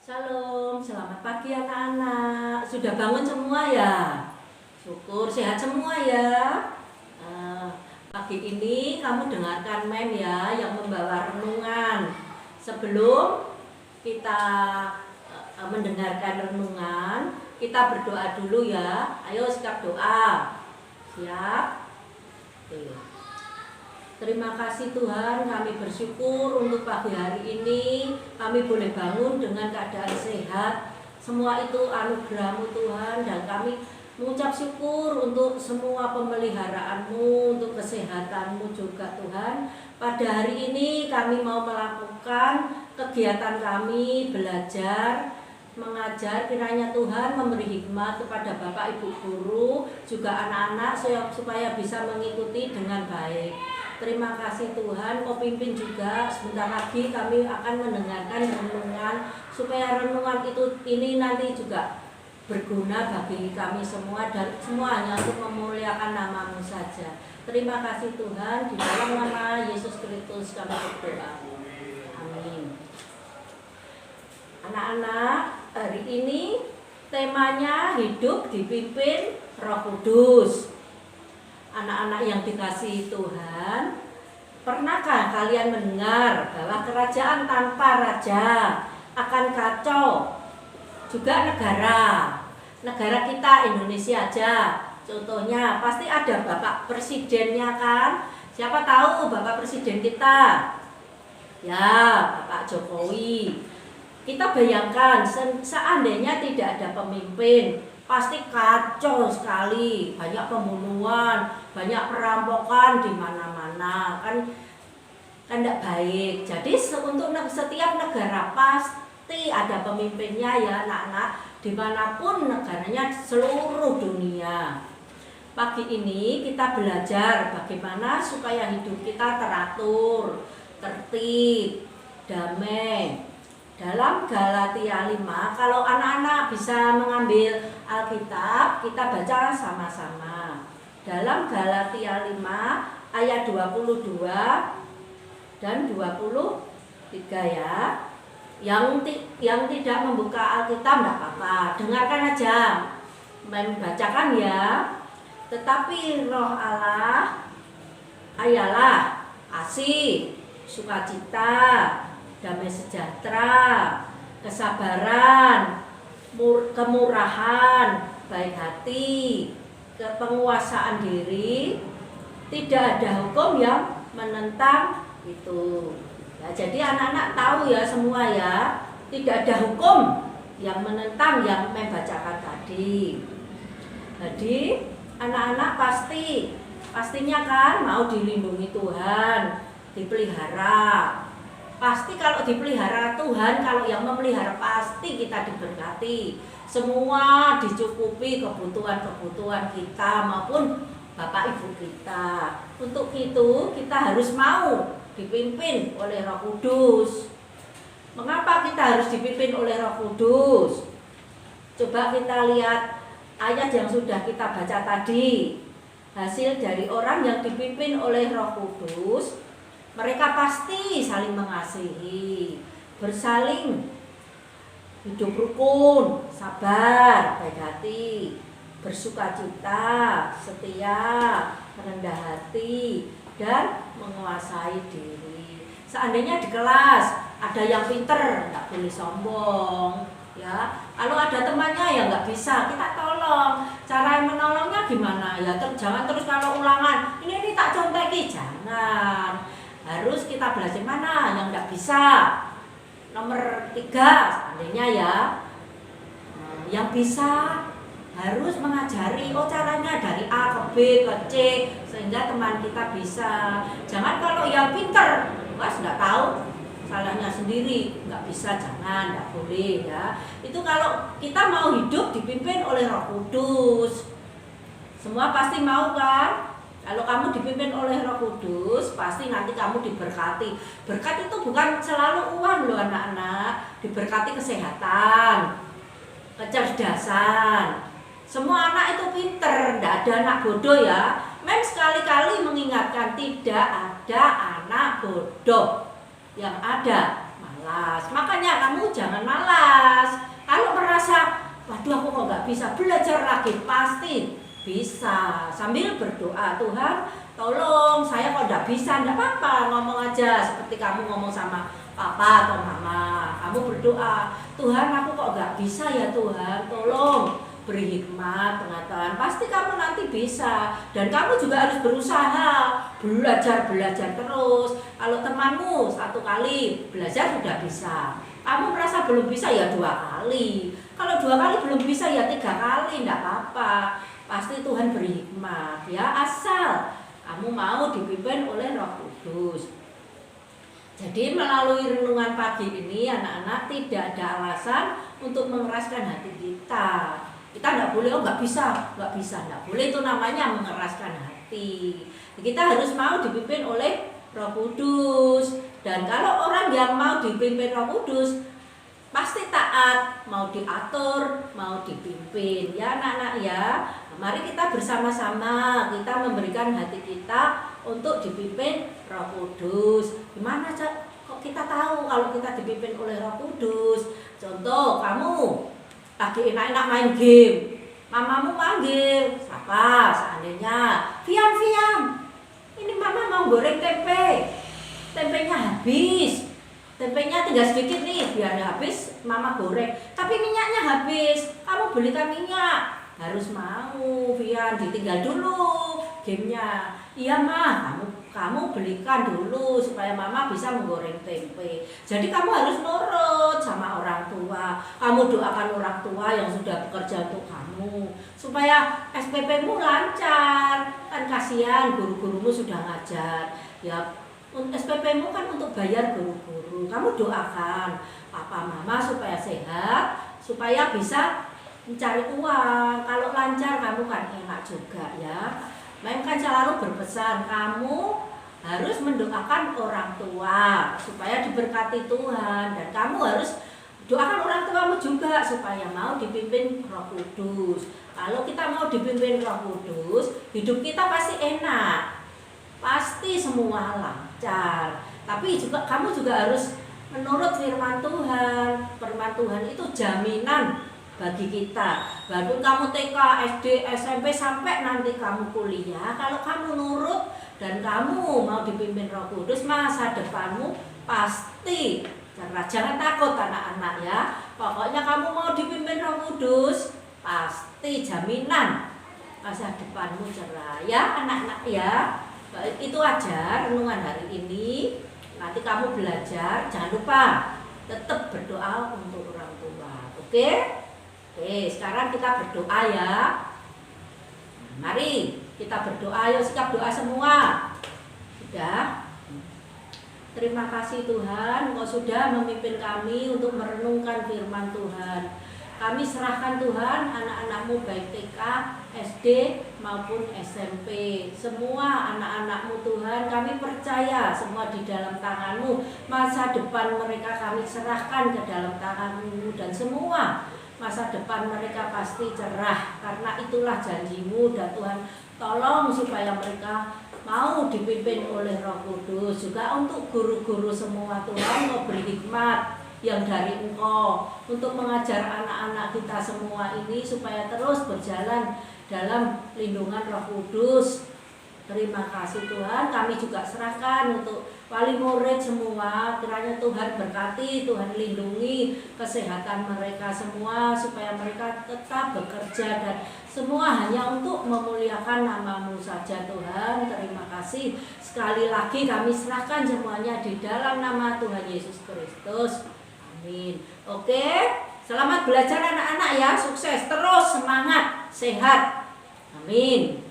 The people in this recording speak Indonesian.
Shalom, selamat pagi anak-anak. Sudah bangun semua ya? Syukur sehat semua ya. Pagi ini kamu dengarkan mem ya yang membawa renungan. Sebelum kita mendengarkan renungan, kita berdoa dulu ya. Ayo sikap doa. Siap? Oke. Terima kasih Tuhan, kami bersyukur untuk pagi hari ini kami boleh bangun dengan keadaan sehat. Semua itu anugerah-Mu Tuhan, dan kami mengucap syukur untuk semua pemeliharaan-Mu, untuk kesehatan-Mu juga Tuhan. Pada hari ini kami mau melakukan kegiatan kami belajar, mengajar. Kiranya Tuhan memberi hikmat kepada Bapak Ibu guru, juga anak-anak supaya bisa mengikuti dengan baik. Terima kasih Tuhan, Kau pimpin juga. Sebentar lagi kami akan mendengarkan renungan, supaya renungan ini nanti juga berguna bagi kami semua, dan semuanya untuk memuliakan nama-Mu saja. Terima kasih Tuhan, di dalam nama Yesus Kristus kami berdoa. Amin. Anak-anak, hari ini temanya hidup dipimpin Roh Kudus. Anak-anak yang dikasihi Tuhan, pernahkah kalian mendengar bahwa kerajaan tanpa raja akan kacau? Juga negara kita Indonesia aja, contohnya pasti ada Bapak Presidennya kan? Siapa tahu Bapak Presiden kita? Ya, Bapak Jokowi. Kita bayangkan seandainya tidak ada pemimpin, pasti kacau sekali, banyak pembunuhan, banyak perampokan di mana-mana, kan tidak baik. Jadi untuk setiap negara pasti ada pemimpinnya ya anak-anak, dimanapun negaranya, seluruh dunia. Pagi ini kita belajar bagaimana supaya hidup kita teratur, tertib, damai. Dalam Galatia 5, kalau anak-anak bisa mengambil Alkitab, kita baca sama-sama. Dalam Galatia 5 ayat 22 dan 23 ya. Yang tidak membuka Alkitab tidak apa-apa, dengarkan aja, membacakan ya. Tetapi Roh Allah ayalah kasih, sukacita, damai sejahtera, kesabaran, kemurahan, baik hati, penguasaan diri. Tidak ada hukum yang menentang itu. Ya, jadi anak-anak tahu ya semua ya, tidak ada hukum yang menentang yang membacakan tadi. Jadi anak-anak pastinya kan mau dilindungi Tuhan, dipelihara. Pasti kalau dipelihara Tuhan, kalau yang memelihara pasti kita diberkati. Semua dicukupi kebutuhan-kebutuhan kita maupun Bapak Ibu kita. Untuk itu kita harus mau dipimpin oleh Roh Kudus. Mengapa kita harus dipimpin oleh Roh Kudus? Coba kita lihat ayat yang sudah kita baca tadi. Hasil dari orang yang dipimpin oleh Roh Kudus, mereka pasti saling mengasihi, bersaling hidup rukun, sabar, baik hati, bersukacita, setia, rendah hati, dan menguasai diri. Seandainya di kelas ada yang pinter, nggak boleh sombong, ya. Kalau ada temannya yang nggak bisa, kita tolong. Cara menolongnya gimana? Ya jangan terus kalau ulangan, ini tak contekin, jangan. Harus kita belajar mana yang tidak bisa. Nomor 3 seandainya ya, yang bisa harus mengajari, caranya dari A ke B ke C, sehingga teman kita bisa. Jangan kalau yang pinter, tidak tahu, salahnya sendiri, nggak bisa, jangan, nggak boleh ya. Itu kalau kita mau hidup dipimpin oleh Roh Kudus. Semua pasti mau kan? Kalau kamu dipimpin oleh Roh Kudus, pasti nanti kamu diberkati. Berkat itu bukan selalu uang loh anak-anak. Diberkati kesehatan, kecerdasan. Semua anak itu pinter, tidak ada anak bodoh ya. Mem sekali-kali mengingatkan, tidak ada anak bodoh. Yang ada malas. Makanya kamu jangan malas. Kalau merasa, waduh aku kok nggak bisa, belajar lagi, pasti bisa. Sambil berdoa, Tuhan tolong saya kok nggak bisa, nggak apa-apa, ngomong aja seperti kamu ngomong sama papa atau mama. Kamu berdoa, Tuhan aku kok nggak bisa ya Tuhan, tolong beri hikmat, pengetahuan. Pasti kamu nanti bisa. Dan kamu juga harus berusaha, belajar terus. Kalau temanmu 1 kali belajar sudah bisa, kamu merasa belum bisa ya 2 kali. Kalau 2 kali belum bisa ya 3 kali, tidak apa-apa. Pasti Tuhan beri hikmat ya, asal kamu mau dipimpin oleh Roh Kudus. Jadi melalui renungan pagi ini anak-anak tidak ada alasan untuk mengeraskan hati kita. Kita nggak boleh, oh nggak bisa, nggak boleh, itu namanya mengeraskan hati. Kita harus mau dipimpin oleh Roh Kudus. Dan kalau orang yang mau dipimpin Roh Kudus pasti taat, mau diatur, mau dipimpin. Ya anak-anak ya, mari kita bersama-sama kita memberikan hati kita untuk dipimpin Roh Kudus. Gimana kok kita tahu kalau kita dipimpin oleh Roh Kudus? Contoh, kamu lagi enak-enak main game, mamamu manggil, siapa seandainya, Fian, ini mama mau goreng tempe, tempenya habis, tempenya tinggal sedikit nih, biar habis mama goreng, tapi minyaknya habis, kamu belikan minyak. Harus mau, Fian, ditinggal dulu gamenya. Iya mah, kamu belikan dulu supaya mama bisa menggoreng tempe. Jadi kamu harus nurut sama orang tua. Kamu doakan orang tua yang sudah bekerja untuk kamu supaya SPP-mu lancar. Kan kasihan guru-gurumu sudah ngajar. Ya, SPP-mu kan untuk bayar guru-guru. Kamu doakan papa mama supaya sehat, supaya bisa mencari uang. Kalau lancar kamu kan enak juga ya. Maka selalu berpesan, kamu harus mendoakan orang tua supaya diberkati Tuhan. Dan kamu harus doakan orang tuamu juga supaya mau dipimpin Roh Kudus. Kalau kita mau dipimpin Roh Kudus, hidup kita pasti enak, pasti semua lancar. Tapi juga kamu juga harus menurut firman Tuhan. Firman Tuhan itu jaminan bagi kita. Walaupun kamu TK, SD, SMP sampai nanti kamu kuliah, kalau kamu nurut dan kamu mau dipimpin Roh Kudus, masa depanmu pasti cerah. Jangan takut anak-anak ya. Pokoknya kamu mau dipimpin Roh Kudus, pasti jaminan masa depanmu cerah. Ya anak-anak ya. Itu aja renungan hari ini. Nanti kamu belajar, jangan lupa tetap berdoa untuk orang tua. Oke? Oke, sekarang kita berdoa ya. Mari kita berdoa, yuk sikap doa semua. Sudah? Terima kasih Tuhan, Engkau sudah memimpin kami untuk merenungkan firman Tuhan. Kami serahkan Tuhan anak-anak-Mu baik TK, SD maupun SMP. Semua anak-anak-Mu Tuhan, kami percaya semua di dalam tangan-Mu. Masa depan mereka kami serahkan ke dalam tangan-Mu. Dan semua masa depan mereka pasti cerah, karena itulah janji-Mu. Dan Tuhan tolong supaya mereka mau dipimpin oleh Roh Kudus. Juga untuk guru-guru semua Tuhan, mau beri hikmat yang dari Engkau untuk mengajar anak-anak kita semua ini supaya terus berjalan dalam lindungan Roh Kudus. Terima kasih Tuhan, kami juga serahkan untuk wali murid semua. Kiranya Tuhan berkati, Tuhan lindungi kesehatan mereka semua supaya mereka tetap bekerja dan semua hanya untuk memuliakan nama-Mu saja Tuhan. Terima kasih. Sekali lagi kami serahkan semuanya di dalam nama Tuhan Yesus Kristus. Amin. Oke, selamat belajar anak-anak ya, sukses terus, semangat, sehat. Amin.